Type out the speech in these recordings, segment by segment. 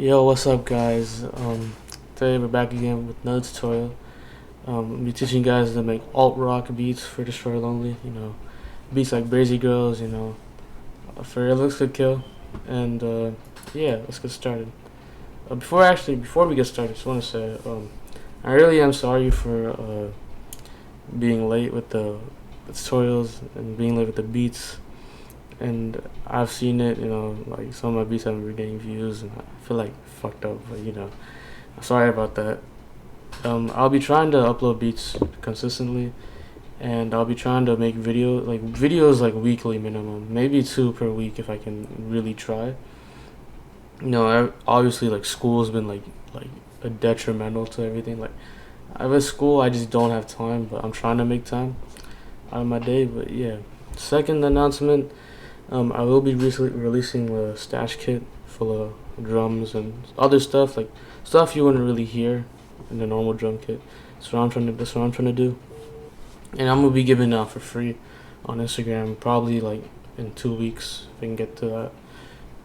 Yo, what's up, guys? Today we're back again with another tutorial. I'll be teaching you guys to make alt rock beats for destroylonely. Beats like Brazy Girls. For It Looks Good Kill. And yeah, let's get started. Before we get started, I just want to say I really am sorry for being late with the tutorials and being late with the beats. And I've seen it, like some of my beats haven't been getting views, and I feel like fucked up. But I'm sorry about that. I'll be trying to upload beats consistently, and I'll be trying to make videos like weekly minimum, maybe 2 per week if I can really try. Obviously like school's been like a detrimental to everything. Like I have a school, I just don't have time, but I'm trying to make time out of my day. But yeah, second announcement. I will be releasing a stash kit full of drums and other stuff, like stuff you wouldn't really hear in the normal drum kit. That's what I'm trying to do, and I'm gonna be giving it out for free on Instagram, probably like in 2 weeks if I can get to that.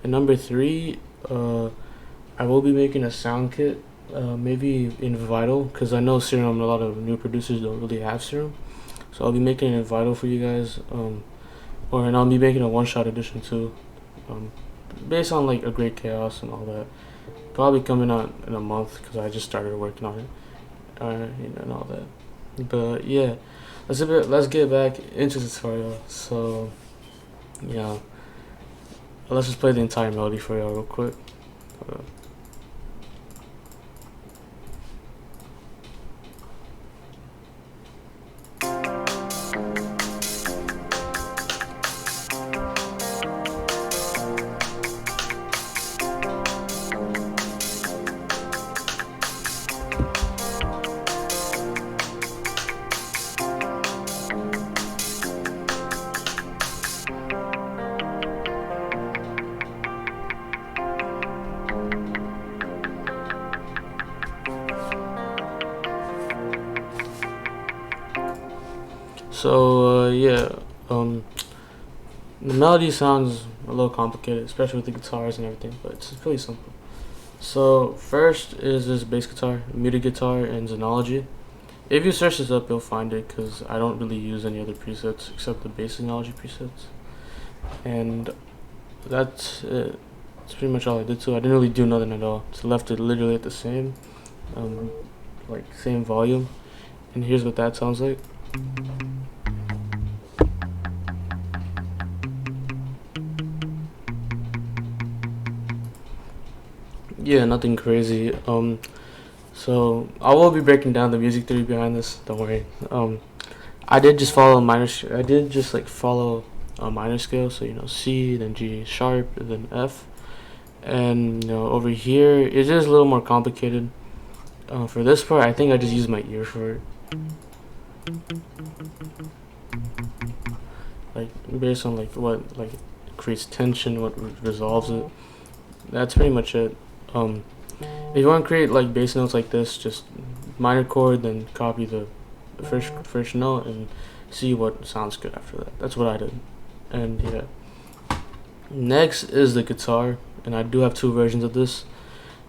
And number 3, I will be making a sound kit, maybe in Vital, because I know Serum. A lot of new producers don't really have Serum, so I'll be making it in Vital for you guys. And I'll be making a one-shot edition too, based on like a Great Chaos and all that. Probably coming out in a month because I just started working on it, and all that. But yeah, let's get back into the tutorial. So yeah, let's just play the entire melody for y'all real quick. So yeah, the melody sounds a little complicated, especially with the guitars and everything, but it's pretty simple. So first is this bass guitar, muted guitar, and Xenology. If you search this up, you'll find it because I don't really use any other presets except the bass Xenology presets, and that's it. That's pretty much all I did to it. I didn't really do nothing at all. Just left it literally at the same, same volume, and here's what that sounds like. Yeah, nothing crazy. So I will be breaking down the music theory behind this. Don't worry. I did just follow follow a minor scale. So C, then G sharp, then F, and over here it's just a little more complicated. For this part, I think I just used my ear for it. Like based on what creates tension, what resolves it. That's pretty much it. If you want to create like bass notes like this, just minor chord, then copy the first note and see what sounds good after that. That's what I did. And yeah, next is the guitar, and I do have 2 versions of this.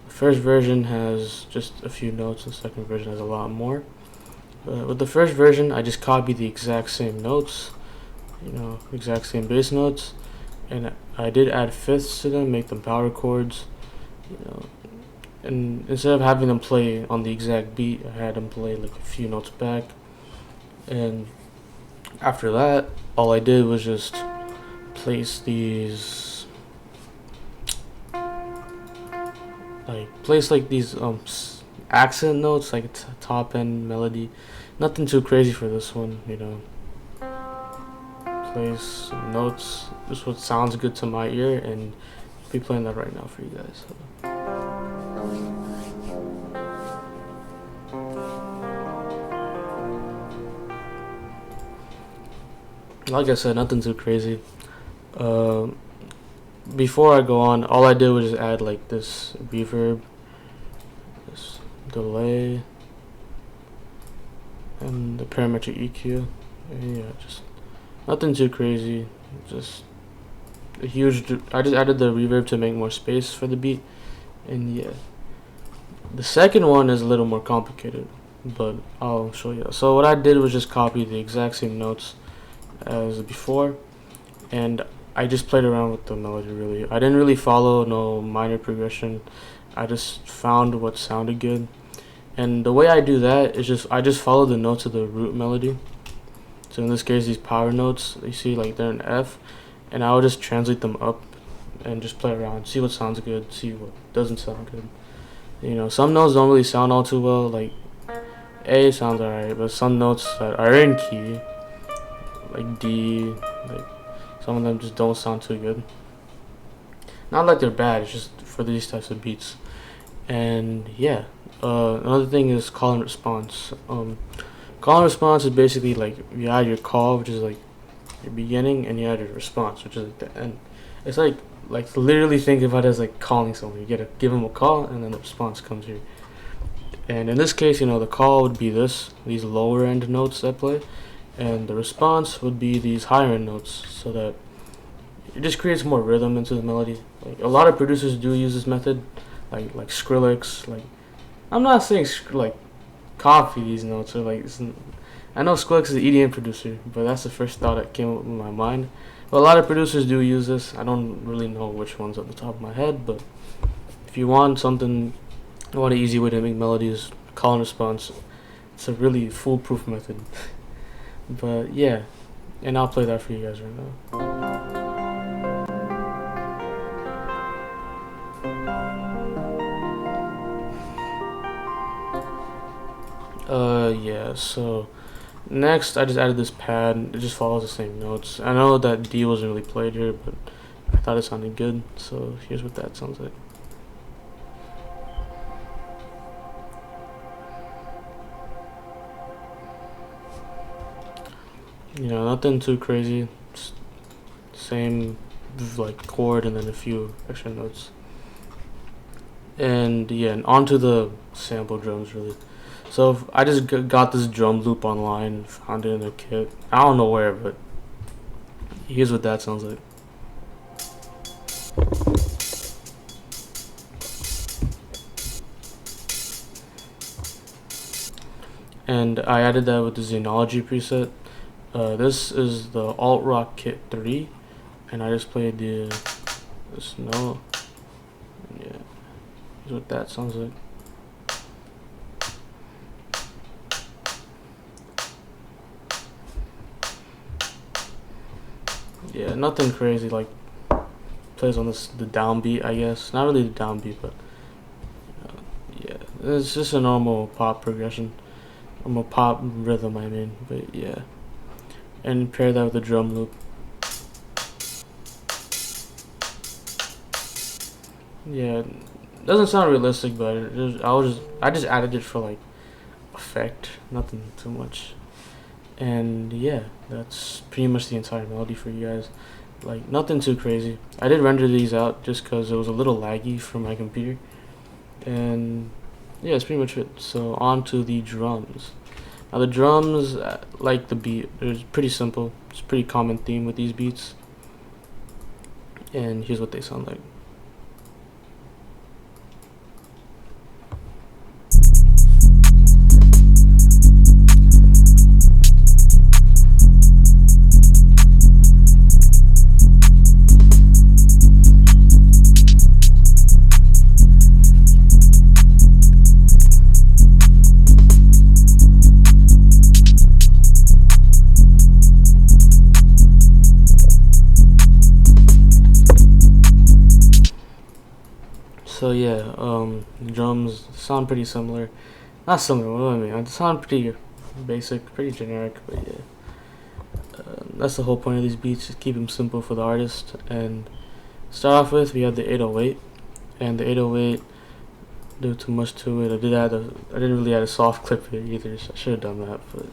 The first version has just a few notes, the second version has a lot more. With the first version, I just copy the exact same notes, exact same bass notes, and I did add fifths to them, make them power chords. And instead of having them play on the exact beat, I had them play like a few notes back. And after that, all I did was just place these accent notes, like top end melody. Nothing too crazy for this one, Place notes, just what sounds good to my ear, and I'll be playing that right now for you guys. Like I said, nothing too crazy. Before I go on, all I did was just add like this reverb, this delay, and the parametric EQ. And yeah, just nothing too crazy. Just I just added the reverb to make more space for the beat, And yeah, the second one is a little more complicated, but I'll show you. So what I did was just copy the exact same notes as before, and I just played around with the melody. Really, I didn't really follow no minor progression. I just found what sounded good, and the way I do that is I just follow the notes of the root melody. So in this case, these power notes, you see like they're in F, and I will just translate them up and just play around, see what sounds good, see what doesn't sound good. You know, some notes don't really sound all too well. Like A sounds alright, but some notes that are in key, like D, like some of them just don't sound too good. Not like they're bad, it's just for these types of beats. And yeah, another thing is call and response. Call and response is basically like you add your call, which is like your beginning, and you add your response, which is like the end. It's like literally think about it as like calling someone. You gotta give them a call, and then the response comes here. And in this case, you know, the call would be these lower end notes that play, and the response would be these higher end notes, so that it just creates more rhythm into the melody. Like a lot of producers do use this method, like Skrillex. Like I'm not saying like copy these notes or like. I know Skrillex is an EDM producer, but that's the first thought that came up in my mind. But a lot of producers do use this. I don't really know which ones off the top of my head, but if you want an easy way to make melodies, call and response, it's a really foolproof method. But yeah, and I'll play that for you guys right now. Yeah, so next I just added this pad. It just follows the same notes. I know that D wasn't really played here, but I thought it sounded good, so here's what that sounds like. You know, nothing too crazy, just same like chord and then a few extra notes. And yeah, and onto the sample drums really. So I just got this drum loop online, found it in a kit. I don't know where, but here's what that sounds like. And I added that with the Xenology preset. This is the Alt Rock Kit 3, and I just played this note. Yeah, here's what that sounds like. Yeah, nothing crazy, like plays on the downbeat, I guess. Not really the downbeat, but yeah, it's just a normal pop progression. Normal pop rhythm, I mean, but yeah. And pair that with the drum loop. Yeah, it doesn't sound realistic, but I just added it for like effect, nothing too much. And yeah, that's pretty much the entire melody for you guys. Like nothing too crazy. I did render these out just because it was a little laggy for my computer. And yeah, that's pretty much it. So on to the drums. Now the drums, like the beat, it's pretty simple. It's a pretty common theme with these beats. And here's what they sound like. So yeah, the drums sound pretty similar. Not similar, what do I mean? They sound pretty basic, pretty generic, but yeah. That's the whole point of these beats, just keep them simple for the artist. And start off with, we have the 808, and the 808, do too much to it. I didn't really add a soft clip here either, so I should have done that, but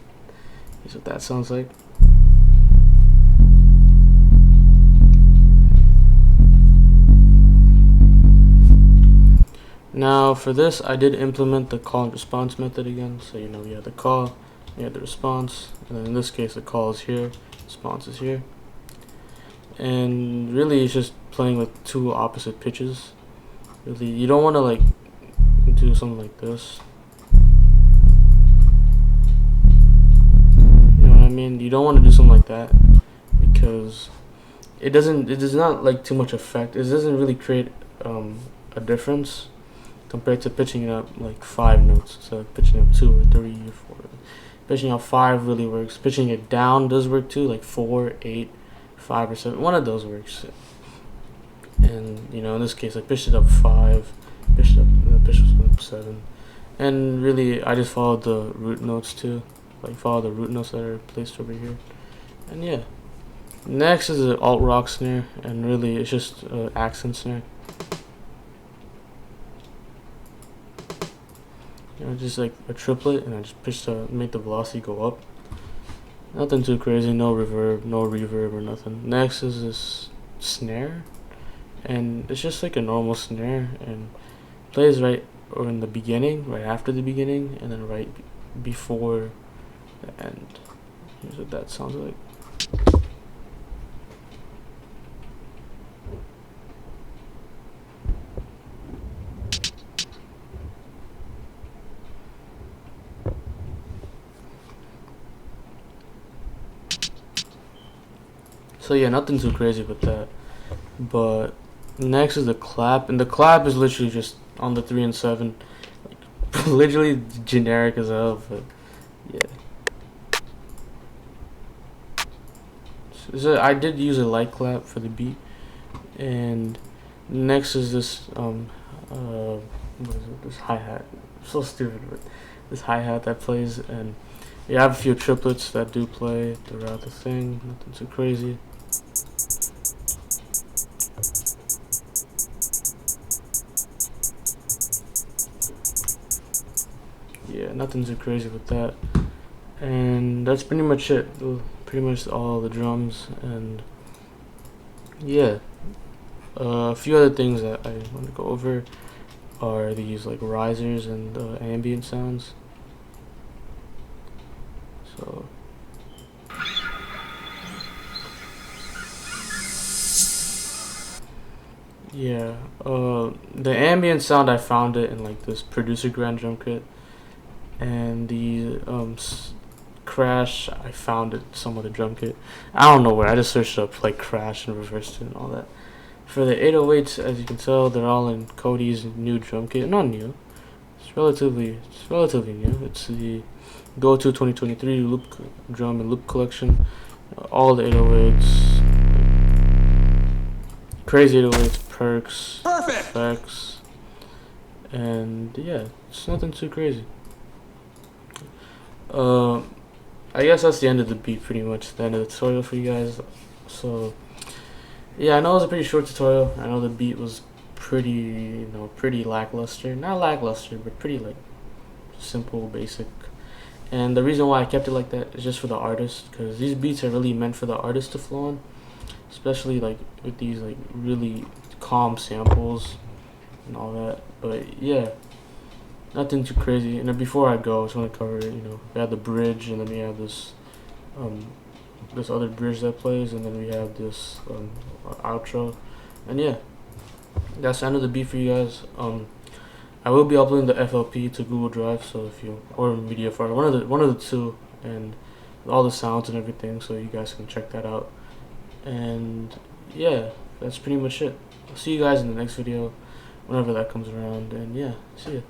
here's what that sounds like. Now for this, I did implement the call and response method again. So you know, we have the call, we have the response, and then in this case the call is here, response is here. And really it's just playing with two opposite pitches. Really, you don't want to like do something like this. You know what I mean? You don't want to do something like that because it does not like too much effect. It doesn't really create a difference compared to pitching it up like 5 notes instead of pitching up 2 or 3 or 4. Pitching up 5 really works. Pitching it down does work too, like 4, 8, 5 or 7. One of those works. And you know, in this case, I pitched it up 5, pitched it up 7, and really, I just followed the root notes too, like follow the root notes that are placed over here, and yeah. Next is an alt rock snare, and really, it's just an accent snare. You know, just like a triplet, and I just pitched to make the velocity go up. Nothing too crazy, no reverb, no reverb or nothing. Next is this snare, and it's just like a normal snare, and plays right or in the beginning, right after the beginning, and then right before the end. Here's what that sounds like. So yeah, nothing too crazy with that. But next is the clap, and the clap is literally just on the 3 and 7, like literally generic as hell. But yeah, so I did use a light clap for the beat, and next is this what is it? This hi hat. So stupid, but this hi hat that plays, and you have a few triplets that do play throughout the thing. Nothing too crazy. Yeah, nothing too crazy with that. And that's pretty much it. Pretty much all the drums, and yeah. A few other things that I want to go over are these like risers and ambient sounds. So yeah, the ambient sound, I found it in like this producer grand drum kit, and the crash, I found it some other drum kit. I don't know where. I just searched up like crash and reversed it and all that. For the 808s, as you can tell, they're all in Cody's new drum kit. Not new. It's relatively new. It's the Go-To 2023 loop drum and loop collection. All the 808s, crazy 808s, perks, effects, and yeah, it's nothing too crazy. I guess that's the end of the beat, pretty much the end of the tutorial for you guys. So yeah, I know it was a pretty short tutorial. I know the beat was pretty, pretty lackluster. Not lackluster, but pretty like simple, basic. And the reason why I kept it like that is just for the artist, because these beats are really meant for the artist to flow on, especially like with these like really calm samples and all that. But yeah, nothing too crazy. And then before I go, I just want to cover, we have the bridge, and then we have this this other bridge that plays, and then we have this outro, and yeah, that's the end of the beat for you guys. I will be uploading the FLP to Google Drive, so if you, or MediaFire, one of the two, and all the sounds and everything, so you guys can check that out. And yeah, that's pretty much it. I'll see you guys in the next video, whenever that comes around, and yeah, see ya.